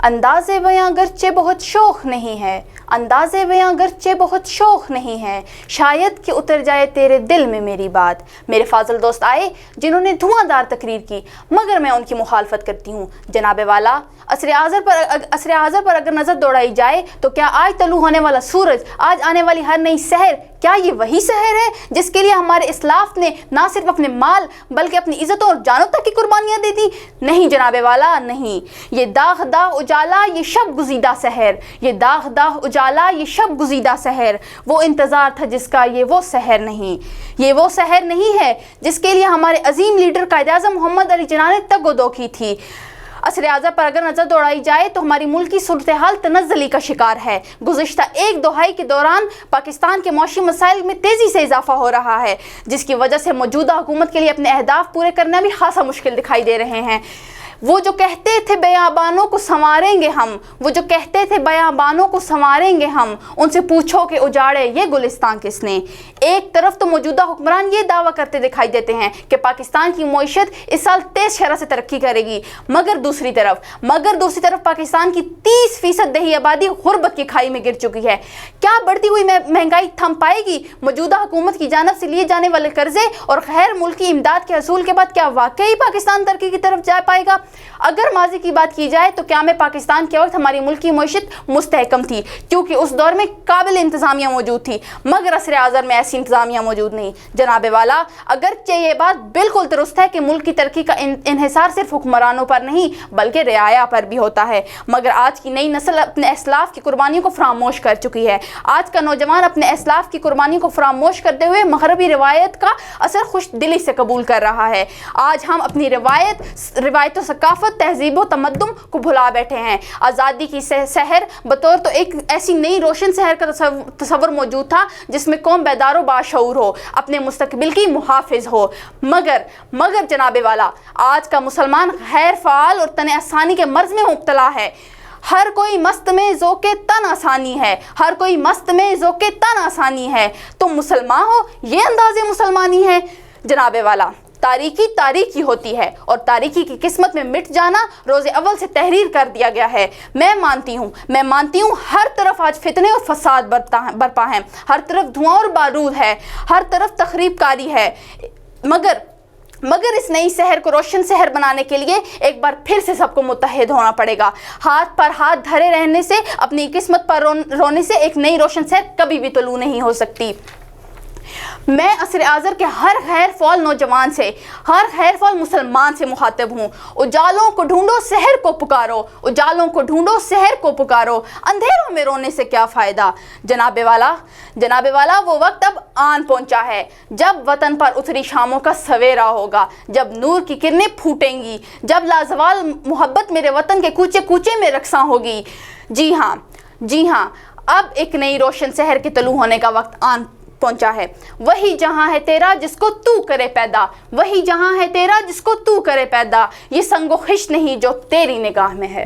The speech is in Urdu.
اندازِ بیاں گرچہ بہت شوق نہیں ہے، اندازِ بیاں گرچہ بہت شوق نہیں ہے، شاید کہ اتر جائے تیرے دل میں میری بات۔ میرے فاضل دوست آئے جنہوں نے دھواں دار تقریر کی، مگر میں ان کی مخالفت کرتی ہوں۔ جناب والا، عصر حاضر پر اگر نظر دوڑائی جائے تو کیا آج طلوع ہونے والا سورج، آج آنے والی ہر نئی سحر، کیا یہ وہی سحر ہے جس کے لیے ہمارے اسلاف نے نہ صرف اپنے مال بلکہ اپنی عزتوں اور جانوں تک کی قربانیاں دے دی؟ نہیں جناب والا، نہیں۔ یہ داغ اجالا، یہ شب گزیدہ سحر، یہ داغ اجالا، یہ شب گزیدہ سحر، وہ انتظار تھا جس کا، یہ وہ سحر نہیں، یہ وہ سحر نہیں ہے جس کے لیے ہمارے عظیم لیڈر قائد اعظم محمد علی جناح نے تگ و دو کی تھی۔ عصر حاضر پر اگر نظر دوڑائی جائے تو ہماری ملکی صورتحال تنزلی کا شکار ہے۔ گزشتہ ایک دہائی کے دوران پاکستان کے معاشی مسائل میں تیزی سے اضافہ ہو رہا ہے، جس کی وجہ سے موجودہ حکومت کے لیے اپنے اہداف پورے کرنا بھی خاصا مشکل دکھائی دے رہے ہیں۔ وہ جو کہتے تھے بیابانوں کو سنواریں گے ہم، وہ جو کہتے تھے بیابانوں کو سنواریں گے ہم، ان سے پوچھو کہ اجاڑے یہ گلستان کس نے۔ ایک طرف تو موجودہ حکمران یہ دعویٰ کرتے دکھائی دیتے ہیں کہ پاکستان کی معیشت اس سال تیز شرح سے ترقی کرے گی، مگر دوسری طرف پاکستان کی 30% دیہی آبادی غربت کی کھائی میں گر چکی ہے۔ کیا بڑھتی ہوئی مہنگائی تھم پائے گی موجودہ حکومت کی جانب سے لیے جانے والے قرضے اور غیر ملکی امداد کے حصول کے بعد؟ کیا واقعی پاکستان ترقی کی طرف جا پائے گا؟ اگر ماضی کی بات کی جائے تو قیام پاکستان کے وقت ہماری ملکی معیشت مستحکم تھی، کیونکہ اس دور میں قابل انتظامیہ موجود تھی، مگر عصر حاضر میں ایسی انتظامیہ موجود نہیں۔ جناب والا، اگرچہ یہ بات بالکل درست ہے کہ ملک کی ترقی کا انحصار صرف حکمرانوں پر نہیں بلکہ رعایا پر بھی ہوتا ہے، مگر آج کی نئی نسل اپنے اسلاف کی قربانیوں کو فراموش کر چکی ہے۔ آج کا نوجوان اپنے اسلاف کی قربانیوں کو فراموش کرتے ہوئے مغربی روایت کا اثر خوش دلی سے قبول کر رہا ہے۔ آج ہم اپنی روایت و ثقافت، تہذیب و تمدن کو بھلا بیٹھے ہیں۔ آزادی کی سحر بطور تو ایک ایسی نئی روشن سحر کا تصور موجود تھا جس میں قوم بیدار و باشعور ہو، اپنے مستقبل کی محافظ ہو، مگر جناب والا، آج کا مسلمان غیر فعال اور تن آسانی کے مرض میں مبتلا ہے۔ ہر کوئی مست میں ذوق تن آسانی ہے، ہر کوئی مست میں ذوق تن آسانی ہے۔ تم مسلمان ہو، یہ انداز مسلمانی ہے؟ جناب والا، تاریکی ہوتی ہے اور تاریکی کی قسمت میں مٹ جانا روز اول سے تحریر کر دیا گیا ہے۔ میں مانتی ہوں ہر طرف آج فتنے اور فساد برپا ہیں، ہر طرف دھواں اور بارود ہے، ہر طرف تخریب کاری ہے، مگر اس نئی شہر کو روشن شہر بنانے کے لیے ایک بار پھر سے سب کو متحد ہونا پڑے گا۔ ہاتھ پر ہاتھ دھرے رہنے سے، اپنی قسمت پر رونے سے ایک نئی روشن شہر کبھی بھی طلوع نہیں ہو سکتی۔ میں عصر حاضر کے ہر غیر فعال نوجوان سے، ہر غیر فعال مسلمان سے مخاطب ہوں، اجالوں کو ڈھونڈو شہر کو پکارو، اجالوں کو ڈھونڈو شہر کو پکارو، اندھیروں میں رونے سے کیا فائدہ؟ جناب والا، وہ وقت اب آن پہنچا ہے جب وطن پر اتری شاموں کا سویرا ہوگا، جب نور کی کرنیں پھوٹیں گی، جب لازوال محبت میرے وطن کے کوچے کوچے میں رقصاں ہوگی۔ جی ہاں، اب ایک نئی روشن شہر کے طلوع ہونے کا وقت آن پہنچا ہے۔ وہی جہاں ہے تیرا جس کو تو کرے پیدا، وہی جہاں ہے تیرا جس کو تو کرے پیدا، یہ سنگ و خش نہیں جو تیری نگاہ میں ہے۔